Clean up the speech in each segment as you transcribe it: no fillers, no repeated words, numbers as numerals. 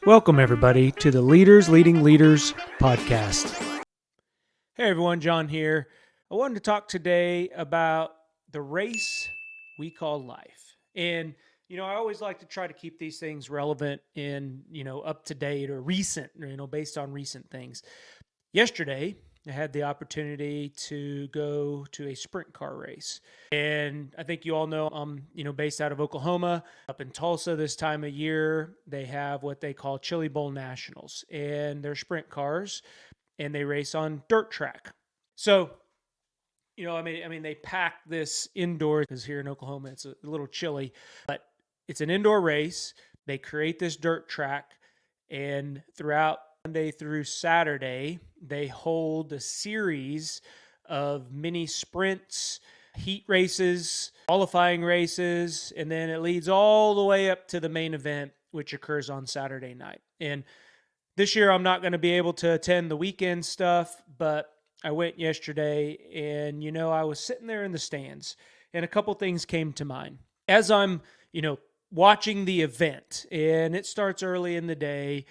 Welcome, everybody, to the Leaders Leading Leaders podcast. Hey, everyone, John here. I wanted to talk today about the race we call life. And, I always like to try to keep these things relevant and, up to date or recent, based on recent things. Yesterday, I had the opportunity to go to a sprint car race. And I think you all know I'm, based out of Oklahoma. Up in Tulsa this time of year, they have what they call Chili Bowl Nationals. And they're sprint cars, and they race on dirt track. So, they pack this indoor, because here in Oklahoma, it's a little chilly, but it's an indoor race. They create this dirt track, and throughout Monday through Saturday, they hold a series of mini sprints, heat races, qualifying races, and then it leads all the way up to the main event, which occurs on Saturday night. And this year, I'm not going to be able to attend the weekend stuff, but I went yesterday, and, I was sitting there in the stands, and a couple things came to mind. As I'm, watching the event, and it starts early in the day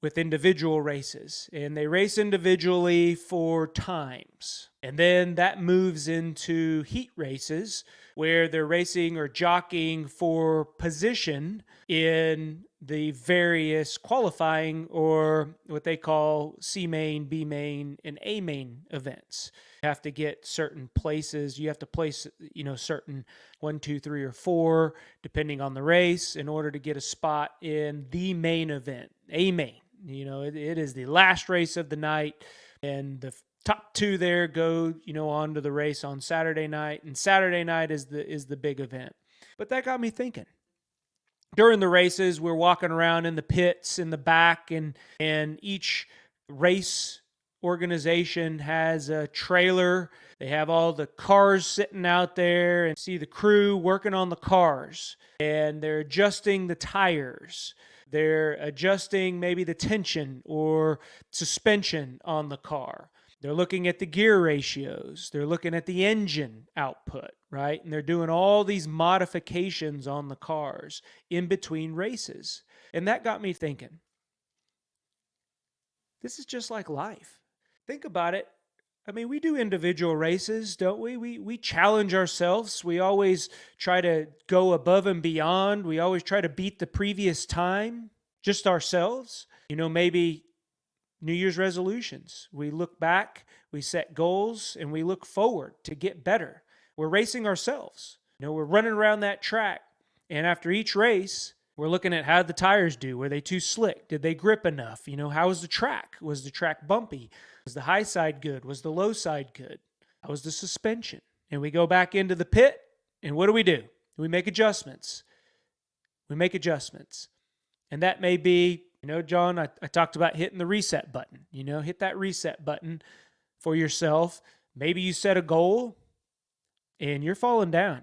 with individual races, and they race individually for times. And then that moves into heat races where they're racing or jockeying for position in the various qualifying, or what they call C main, B main, and A main events. You have to get certain places. You have to place, certain 1, 2, 3, or 4, depending on the race, in order to get a spot in the main event, A main. It is the last race of the night, and the top 2 there go, on to the race on Saturday night, and Saturday night is the big event. But that got me thinking. During the races, we're walking around in the pits in the back, and each race organization has a trailer. They have all the cars sitting out there, and see the crew working on the cars, and they're adjusting the tires. They're adjusting maybe the tension or suspension on the car. They're looking at the gear ratios. They're looking at the engine output, right? And they're doing all these modifications on the cars in between races. And that got me thinking, this is just like life. Think about it. We do individual races, don't we? We challenge ourselves. We always try to go above and beyond. We always try to beat the previous time, just ourselves. Maybe New Year's resolutions. We look back, we set goals, and we look forward to get better. We're racing ourselves. We're running around that track, and after each race, we're looking at how the tires do. Were they too slick? Did they grip enough? How was the track? Was the track bumpy? Was the high side good? Was the low side good? How was the suspension? And we go back into the pit, and what do? We make adjustments. And that may be, John, I talked about hitting the reset button. Hit that reset button for yourself. Maybe you set a goal, and you're falling down.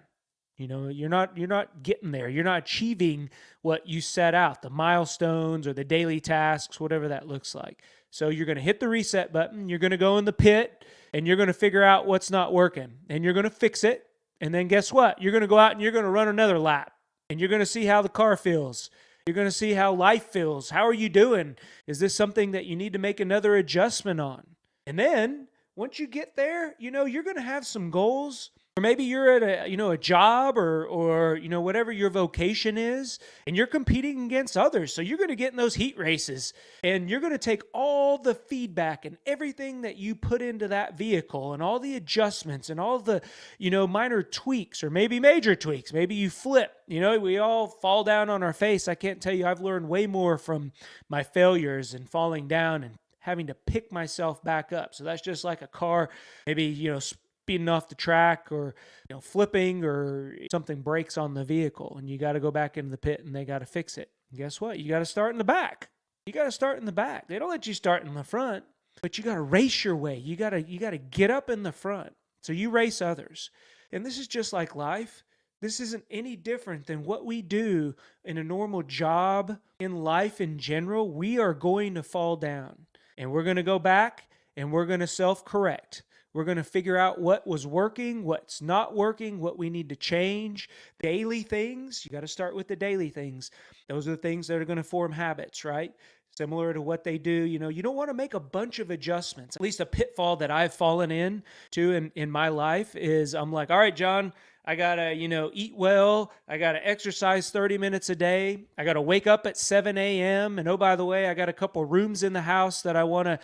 You're not getting there. You're not achieving what you set out, the milestones or the daily tasks, whatever that looks like. So you're going to hit the reset button. You're going to go in the pit, and you're going to figure out what's not working, and you're going to fix it. And then guess what? You're going to go out and you're going to run another lap, and you're going to see how the car feels. You're going to see how life feels. How are you doing? Is this something that you need to make another adjustment on? And then once you get there, you're going to have some goals. Or maybe you're at a job or whatever your vocation is, and you're competing against others. So you're going to get in those heat races, and you're going to take all the feedback and everything that you put into that vehicle, and all the adjustments and all the, minor tweaks, or maybe major tweaks. Maybe you flip. We all fall down on our face. I can't tell you, I've learned way more from my failures and falling down and having to pick myself back up. So that's just like a car, maybe, speeding off the track, or flipping, or something breaks on the vehicle, and you got to go back into the pit, and they got to fix it. And guess what? You got to start in the back. They don't let you start in the front, but you got to race your way. You got to get up in the front. So you race others. And this is just like life. This isn't any different than what we do in a normal job, in life in general. We are going to fall down, and we're going to go back, and we're going to self-correct. We're going to figure out what was working, what's not working, what we need to change. Daily things, you got to start with the daily things. Those are the things that are going to form habits, right? Similar to what they do. You don't want to make a bunch of adjustments. At least a pitfall that I've fallen in my life is I'm like, all right, John, I got to, eat well. I got to exercise 30 minutes a day. I got to wake up at 7 a.m. And oh, by the way, I got a couple rooms in the house that I want to,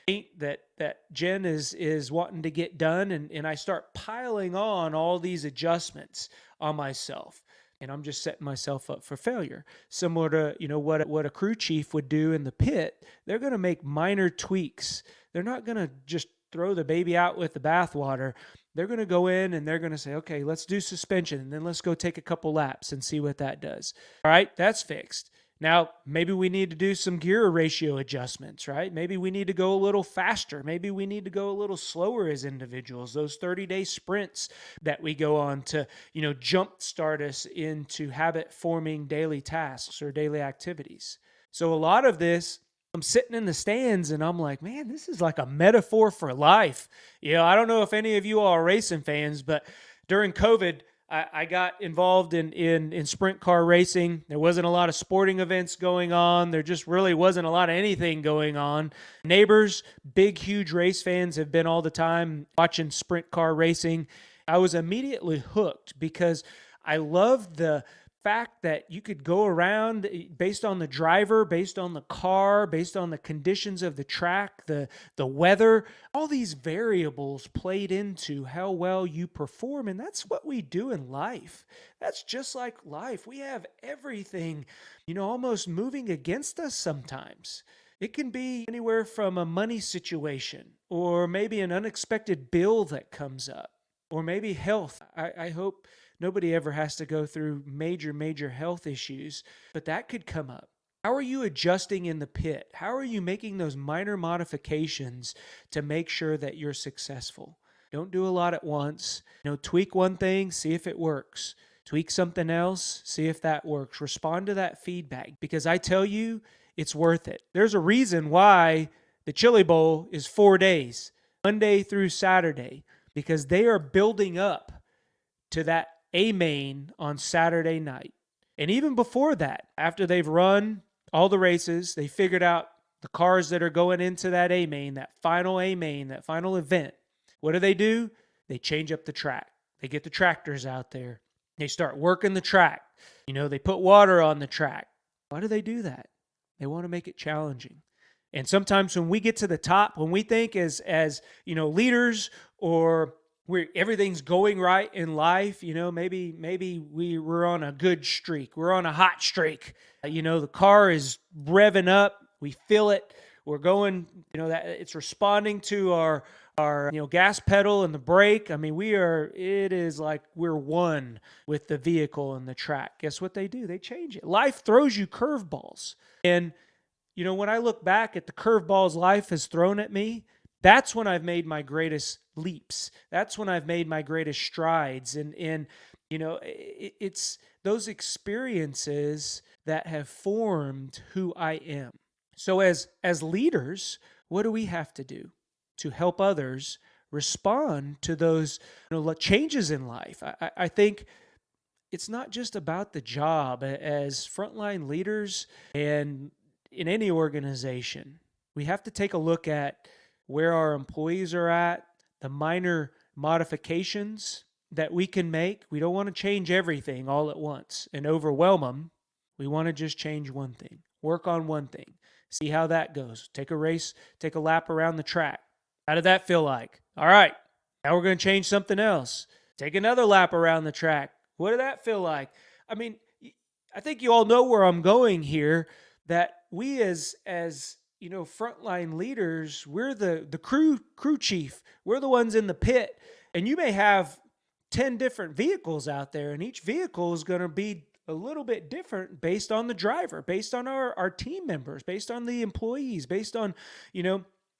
paint that Jen is wanting to get done. And I start piling on all these adjustments on myself. And I'm just setting myself up for failure. Similar to, what a crew chief would do in the pit. They're going to make minor tweaks. They're not going to just throw the baby out with the bathwater. They're going to go in and they're going to say, okay, let's do suspension, and then let's go take a couple laps and see what that does. All right, that's fixed. Now, maybe we need to do some gear ratio adjustments, right? Maybe we need to go a little faster. Maybe we need to go a little slower as individuals. Those 30-day sprints that we go on to, jumpstart us into habit-forming daily tasks or daily activities. So a lot of this, I'm sitting in the stands and I'm like, man, this is like a metaphor for life. I don't know if any of you all are racing fans, but during COVID, I got involved in sprint car racing. There wasn't a lot of sporting events going on. There just really wasn't a lot of anything going on. Neighbors, big, huge race fans, have been all the time watching sprint car racing. I was immediately hooked because I loved the fact that you could go around based on the driver, based on the car, based on the conditions of the track, the weather. All these variables played into how well you perform, and that's what we do in life. That's just like life. We have everything, almost moving against us sometimes. It can be anywhere from a money situation, or maybe an unexpected bill that comes up, or maybe health. I hope nobody ever has to go through major health issues, but that could come up. How are you adjusting in the pit? How are you making those minor modifications to make sure that you're successful? Don't do a lot at once. Tweak one thing, see if it works. Tweak something else, see if that works. Respond to that feedback, because I tell you, it's worth it. There's a reason why the Chili Bowl is 4 days, Monday through Saturday, because they are building up to that A-main on Saturday night. And even before that, after they've run all the races, they figured out the cars that are going into that A-main, that final event. What do? They change up the track. They get the tractors out there. They start working the track. They put water on the track. Why do they do that? They want to make it challenging. And sometimes when we get to the top, when we think as leaders, or everything's going right in life, maybe we're on a good streak. We're on a hot streak. The car is revving up. We feel it. We're going, that it's responding to our gas pedal and the brake. It is like we're one with the vehicle and the track. Guess what they do? They change it. Life throws you curveballs. And, when I look back at the curveballs life has thrown at me, that's when I've made my greatest leaps. That's when I've made my greatest strides. And it's those experiences that have formed who I am. So as leaders, what do we have to do to help others respond to those changes in life? I think it's not just about the job. As frontline leaders and in any organization, we have to take a look at where our employees are at, the minor modifications that we can make. We don't want to change everything all at once and overwhelm them. We want to just change one thing, work on one thing, see how that goes. Take a lap around the track. How did that feel like? All right, now we're going to change something else. Take another lap around the track. What did that feel like? I think you all know where I'm going here, that we as frontline leaders, we're the crew chief. We're the ones in the pit. And you may have 10 different vehicles out there, and each vehicle is going to be a little bit different based on the driver, based on our team members, based on the employees, based on,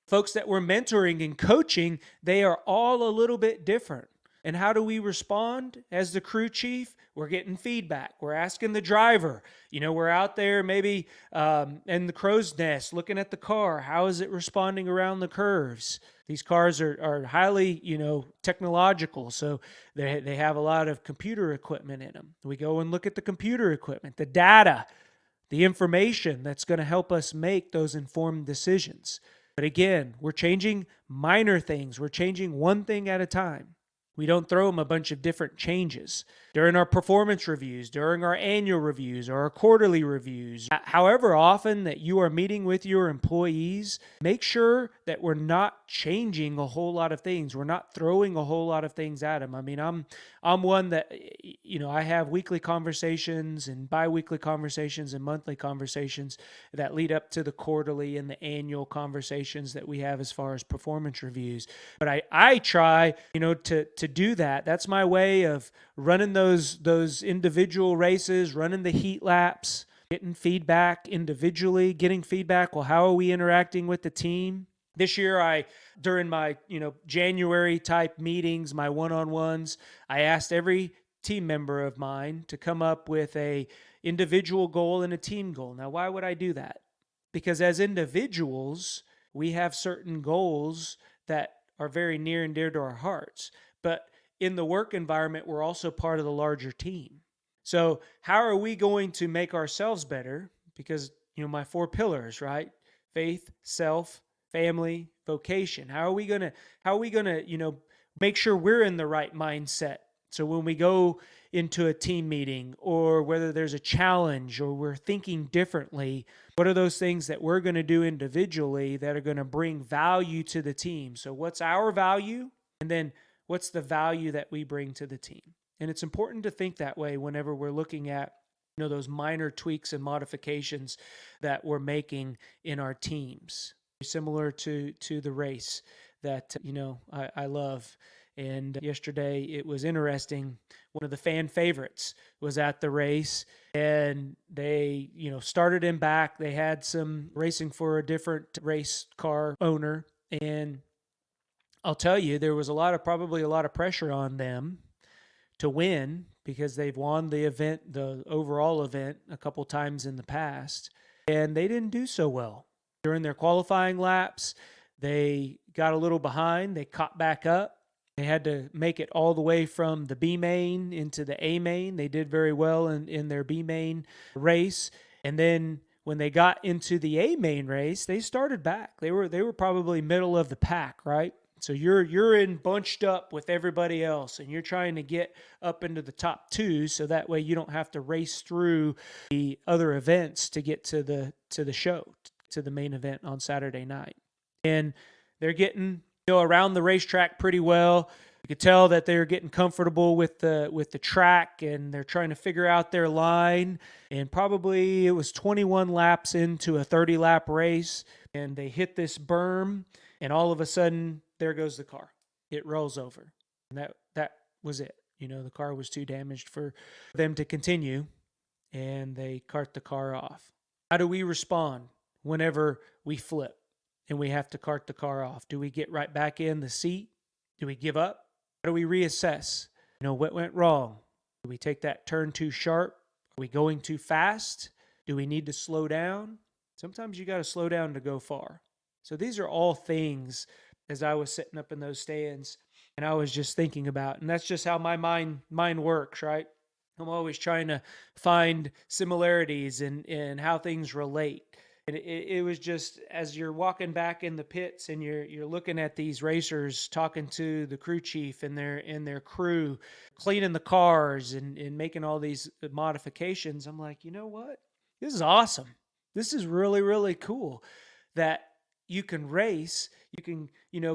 folks that we're mentoring and coaching. They are all a little bit different. And how do we respond as the crew chief? We're getting feedback. We're asking the driver. We're out there maybe in the crow's nest looking at the car. How is it responding around the curves? These cars are highly, technological, so they have a lot of computer equipment in them. We go and look at the computer equipment, the data, the information that's going to help us make those informed decisions. But again, we're changing minor things. We're changing one thing at a time. We don't throw them a bunch of different changes. During our performance reviews, during our annual reviews, or our quarterly reviews, however often that you are meeting with your employees, make sure that we're not changing a whole lot of things. We're not throwing a whole lot of things at them. I mean, I'm one that, I have weekly conversations and bi-weekly conversations and monthly conversations that lead up to the quarterly and the annual conversations that we have as far as performance reviews. But I try, to do that. That's my way of running those individual races, running the heat laps, getting feedback individually, getting feedback. Well, how are we interacting with the team? This year, during my, January type meetings, my one-on-ones, I asked every team member of mine to come up with a individual goal and a team goal. Now, why would I do that? Because as individuals, we have certain goals that are very near and dear to our hearts. But in the work environment, we're also part of the larger team. So how are we going to make ourselves better? Because, my 4 pillars, right? Faith, self, family, vocation. How are we going to, make sure we're in the right mindset? So when we go into a team meeting, or whether there's a challenge or we're thinking differently, what are those things that we're going to do individually that are going to bring value to the team? So what's our value? And then what's the value that we bring to the team? And it's important to think that way whenever we're looking at, those minor tweaks and modifications that we're making in our teams. Similar to the race that, I love. And yesterday it was interesting. One of the fan favorites was at the race, and they, started in back. They had some racing for a different race car owner. And I'll tell you, there was probably a lot of pressure on them to win because they've won the event, the overall event, a couple times in the past, and they didn't do so well. During their qualifying laps, they got a little behind. They caught back up. They had to make it all the way from the B main into the A main. They did very well in their B main race. And then when they got into the A main race, they started back. They were probably middle of the pack, right? So you're in bunched up with everybody else, and you're trying to get up into the top 2, so that way you don't have to race through the other events to get to the show, to the main event on Saturday night. And they're getting around the racetrack pretty well. You could tell that they're getting comfortable with the track, and they're trying to figure out their line. And probably it was 21 laps into a 30-lap race, and they hit this berm, and all of a sudden, there goes the car. It rolls over. And that was it. The car was too damaged for them to continue, and they cart the car off. How do we respond whenever we flip and we have to cart the car off? Do we get right back in the seat? Do we give up? How do we reassess? What went wrong? Do we take that turn too sharp? Are we going too fast? Do we need to slow down? Sometimes you got to slow down to go far. So these are all things as I was sitting up in those stands and I was just thinking about, and that's just how my mind works, right? I'm always trying to find similarities in how things relate. And it was just, as you're walking back in the pits and you're looking at these racers talking to the crew chief and their crew, cleaning the cars and making all these modifications, I'm like, you know what? This is awesome. This is really, really cool that you can race, you can,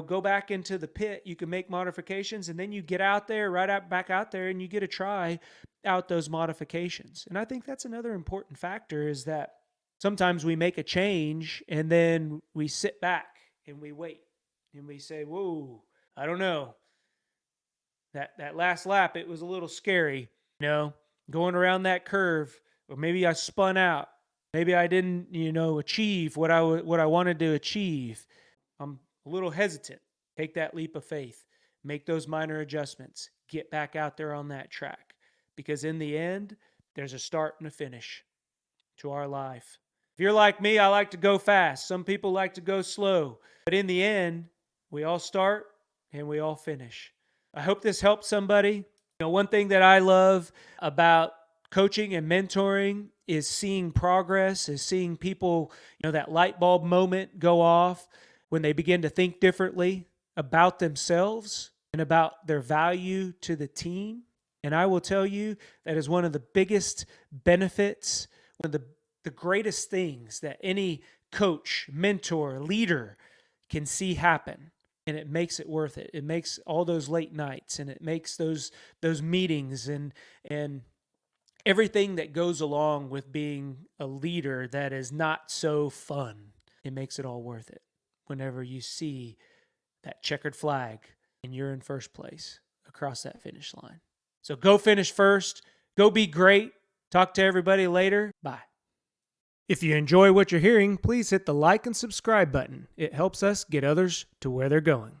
go back into the pit, you can make modifications, and then you get out there, back out there, and you get to try out those modifications. And I think that's another important factor, is that sometimes we make a change and then we sit back and we wait and we say, whoa, I don't know. That last lap, it was a little scary, going around that curve, or maybe I spun out. Maybe I didn't, achieve what I wanted to achieve. I'm a little hesitant. Take that leap of faith. Make those minor adjustments. get back out there on that track. Because in the end, there's a start and a finish to our life. If you're like me, I like to go fast. Some people like to go slow. But in the end, we all start and we all finish. I hope this helps somebody. One thing that I love about coaching and mentoring is seeing progress, is seeing people, that light bulb moment go off when they begin to think differently about themselves and about their value to the team. And I will tell you that is one of the biggest benefits, one of the greatest things that any coach, mentor, leader can see happen. And it makes it worth it. It makes all those late nights, and it makes those meetings and everything that goes along with being a leader that is not so fun. It makes it all worth it whenever you see that checkered flag and you're in first place across that finish line. So go finish first. Go be great. Talk to everybody later. Bye. If you enjoy what you're hearing, please hit the like and subscribe button. It helps us get others to where they're going.